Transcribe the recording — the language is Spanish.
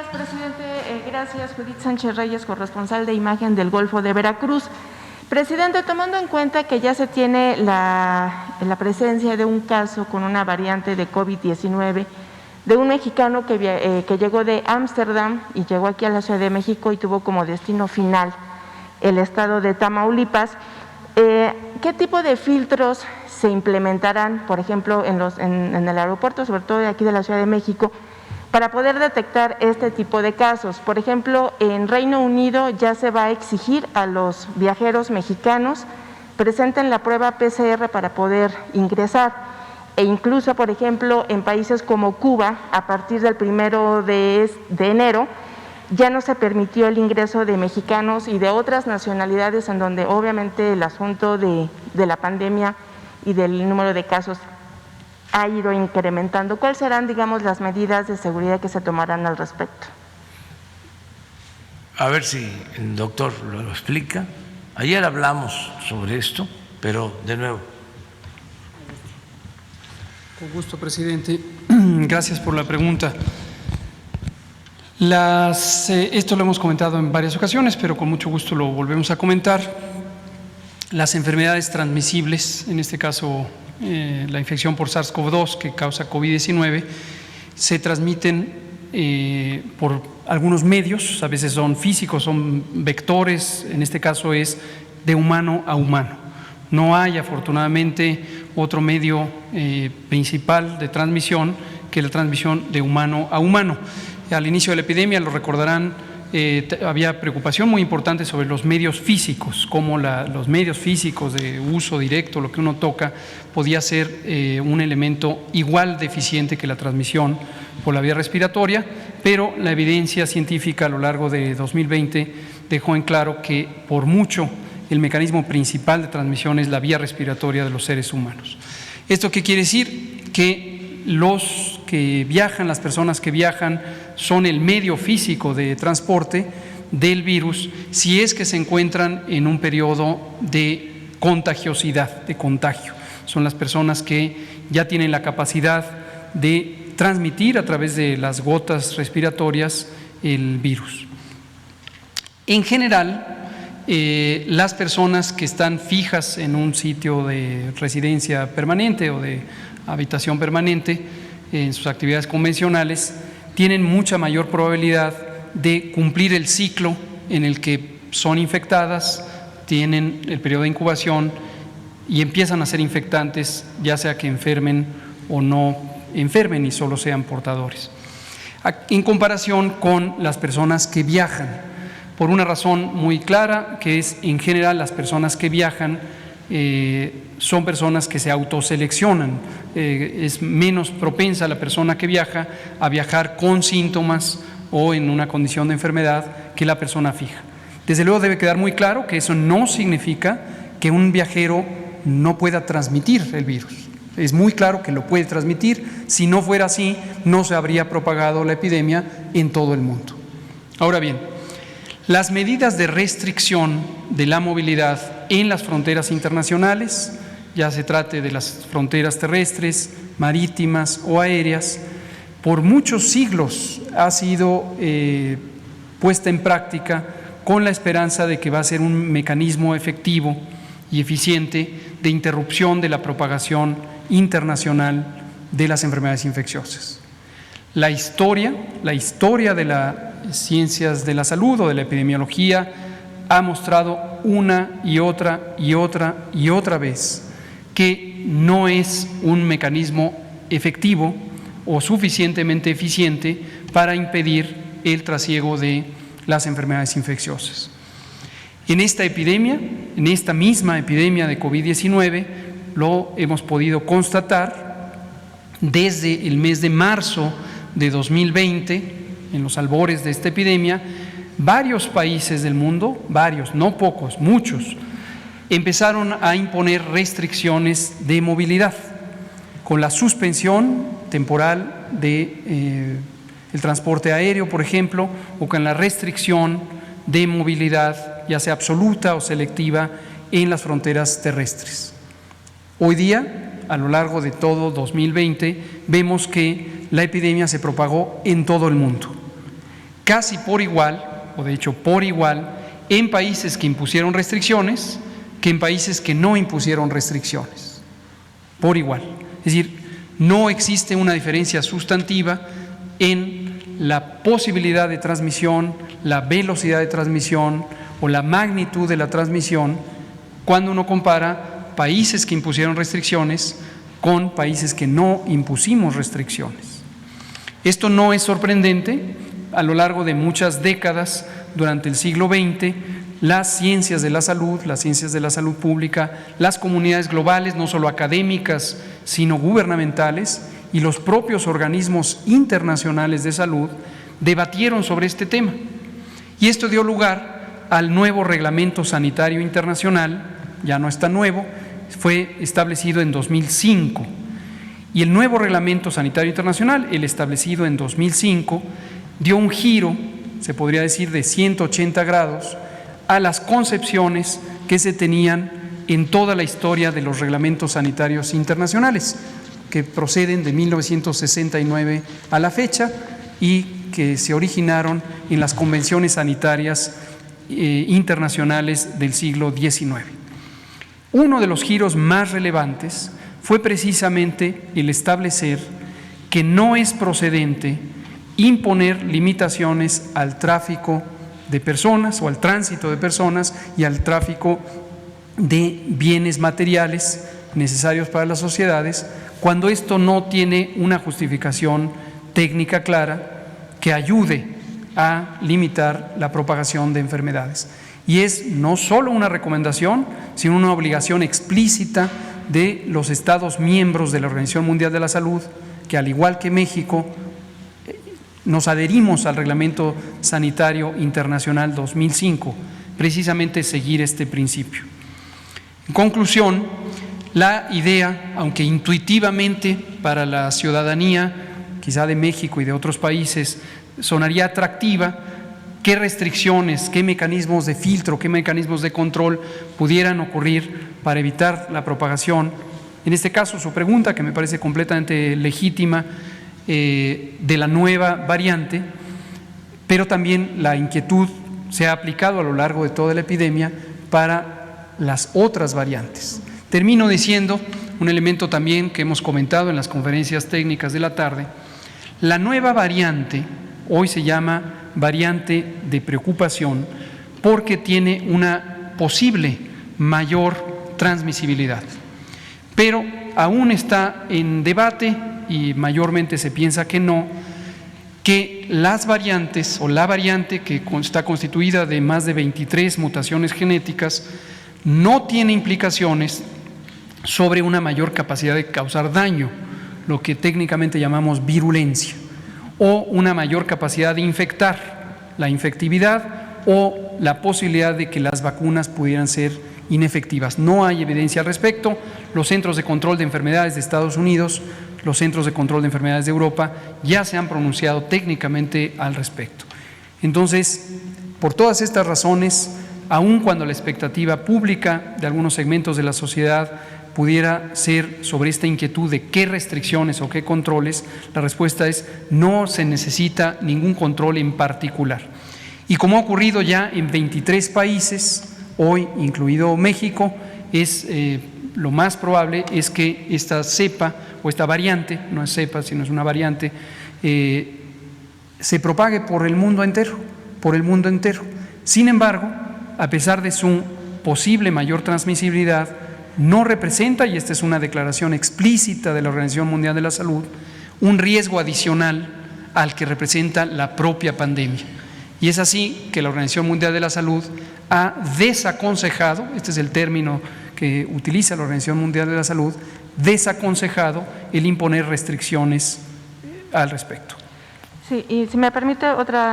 días, presidente. Gracias, Judith Sánchez Reyes, corresponsal de Imagen del Golfo de Veracruz. Presidente, tomando en cuenta que ya se tiene la presencia de un caso con una variante de COVID-19 de un mexicano que llegó de Ámsterdam y llegó aquí a la Ciudad de México y tuvo como destino final el estado de Tamaulipas, ¿qué tipo de filtros se implementarán, por ejemplo, en el aeropuerto, sobre todo de aquí de la Ciudad de México, para poder detectar este tipo de casos? Por ejemplo, en Reino Unido ya se va a exigir a los viajeros mexicanos presenten la prueba PCR para poder ingresar, e incluso, por ejemplo, en países como Cuba, a partir del 1 de enero, ya no se permitió el ingreso de mexicanos y de otras nacionalidades en donde obviamente el asunto de la pandemia y del número de casos ha ido incrementando. ¿Cuáles serán, digamos, las medidas de seguridad que se tomarán al respecto? A ver si el doctor lo explica. Ayer hablamos sobre esto, pero de nuevo. Con gusto, presidente. Gracias por la pregunta. Esto lo hemos comentado en varias ocasiones, pero con mucho gusto lo volvemos a comentar. Las enfermedades transmisibles, en este caso la infección por SARS-CoV-2 que causa COVID-19, se transmiten por algunos medios, a veces son físicos, son vectores, en este caso es de humano a humano. No hay, afortunadamente, otro medio principal de transmisión que la transmisión de humano a humano. Al inicio de la epidemia, lo recordarán, había preocupación muy importante sobre los medios físicos, cómo los medios físicos de uso directo, lo que uno toca, podía ser un elemento igual de eficiente que la transmisión por la vía respiratoria, pero la evidencia científica a lo largo de 2020 dejó en claro que por mucho el mecanismo principal de transmisión es la vía respiratoria de los seres humanos. ¿Esto qué quiere decir? Que los que viajan, las personas que viajan, son el medio físico de transporte del virus si es que se encuentran en un periodo de contagiosidad, de contagio. Son las personas que ya tienen la capacidad de transmitir a través de las gotas respiratorias el virus. En general, las personas que están fijas en un sitio de residencia permanente o de habitación permanente en sus actividades convencionales tienen mucha mayor probabilidad de cumplir el ciclo en el que son infectadas, tienen el periodo de incubación y empiezan a ser infectantes, ya sea que enfermen o no enfermen y solo sean portadores. En comparación con las personas que viajan, por una razón muy clara, que es en general las personas que viajan son personas que se autoseleccionan, es menos propensa la persona que viaja a viajar con síntomas o en una condición de enfermedad que la persona fija. Desde luego debe quedar muy claro que eso no significa que un viajero no pueda transmitir el virus. Es muy claro que lo puede transmitir. Si no fuera así, no se habría propagado la epidemia en todo el mundo. Ahora bien, las medidas de restricción de la movilidad en las fronteras internacionales, ya se trate de las fronteras terrestres, marítimas o aéreas, por muchos siglos ha sido puesta en práctica con la esperanza de que va a ser un mecanismo efectivo y eficiente de interrupción de la propagación internacional de las enfermedades infecciosas. La historia de las ciencias de la salud o de la epidemiología ha mostrado una y otra vez que no es un mecanismo efectivo o suficientemente eficiente para impedir el trasiego de las enfermedades infecciosas. En esta epidemia, en esta misma epidemia de COVID-19, lo hemos podido constatar desde el mes de marzo de 2020, en los albores de esta epidemia, varios países del mundo, varios, no pocos, muchos, empezaron a imponer restricciones de movilidad, con la suspensión temporal de el transporte aéreo, por ejemplo, o con la restricción de movilidad, ya sea absoluta o selectiva, en las fronteras terrestres. Hoy día, a lo largo de todo 2020, vemos que la epidemia se propagó en todo el mundo. casi por igual, o de hecho por igual, en países que impusieron restricciones que en países que no impusieron restricciones, por igual. Es decir, no existe una diferencia sustantiva en la posibilidad de transmisión, la velocidad de transmisión o la magnitud de la transmisión cuando uno compara países que impusieron restricciones con países que no impusimos restricciones. Esto no es sorprendente. A lo largo de muchas décadas durante el siglo XX, las ciencias de la salud pública, las comunidades globales, no solo académicas, sino gubernamentales, y los propios organismos internacionales de salud debatieron sobre este tema. Y esto dio lugar al nuevo Reglamento Sanitario Internacional, ya no es tan nuevo, fue establecido en 2005. Y el nuevo Reglamento Sanitario Internacional, el establecido en 2005, dio un giro, se podría decir, de 180 grados a las concepciones que se tenían en toda la historia de los reglamentos sanitarios internacionales, que proceden de 1969 a la fecha y que se originaron en las convenciones sanitarias internacionales del siglo XIX. Uno de los giros más relevantes fue precisamente el establecer que no es procedente imponer limitaciones al tráfico de personas o al tránsito de personas y al tráfico de bienes materiales necesarios para las sociedades cuando esto no tiene una justificación técnica clara que ayude a limitar la propagación de enfermedades. Y es no solo una recomendación, sino una obligación explícita de los Estados miembros de la Organización Mundial de la Salud, que al igual que México, nos adherimos al Reglamento Sanitario Internacional 2005, precisamente seguir este principio. En conclusión, la idea, aunque intuitivamente para la ciudadanía, quizá de México y de otros países, sonaría atractiva, qué restricciones, qué mecanismos de filtro, qué mecanismos de control pudieran ocurrir para evitar la propagación. En este caso, su pregunta, que me parece completamente legítima, de la nueva variante, pero también la inquietud se ha aplicado a lo largo de toda la epidemia para las otras variantes. Termino diciendo un elemento también que hemos comentado en las conferencias técnicas de la tarde. La nueva variante hoy se llama variante de preocupación porque tiene una posible mayor transmisibilidad, pero aún está en debate y mayormente se piensa que no, que las variantes o la variante que está constituida de más de 23 mutaciones genéticas no tiene implicaciones sobre una mayor capacidad de causar daño, lo que técnicamente llamamos virulencia, o una mayor capacidad de infectar, la infectividad o la posibilidad de que las vacunas pudieran ser inefectivas. No hay evidencia al respecto. Los Centros de Control de Enfermedades de Estados Unidos, los Centros de Control de Enfermedades de Europa ya se han pronunciado técnicamente al respecto. Entonces, por todas estas razones, aun cuando la expectativa pública de algunos segmentos de la sociedad pudiera ser sobre esta inquietud de qué restricciones o qué controles, la respuesta es no se necesita ningún control en particular. Y como ha ocurrido ya en 23 países, hoy incluido México, lo más probable es que esta cepa o esta variante, no es cepa, sino es una variante, se propague por el mundo entero, Sin embargo, a pesar de su posible mayor transmisibilidad, no representa, y esta es una declaración explícita de la Organización Mundial de la Salud, un riesgo adicional al que representa la propia pandemia. Y es así que la Organización Mundial de la Salud ha desaconsejado, este es el término que utiliza la Organización Mundial de la Salud, desaconsejado el imponer restricciones al respecto. Sí, y si me permite otra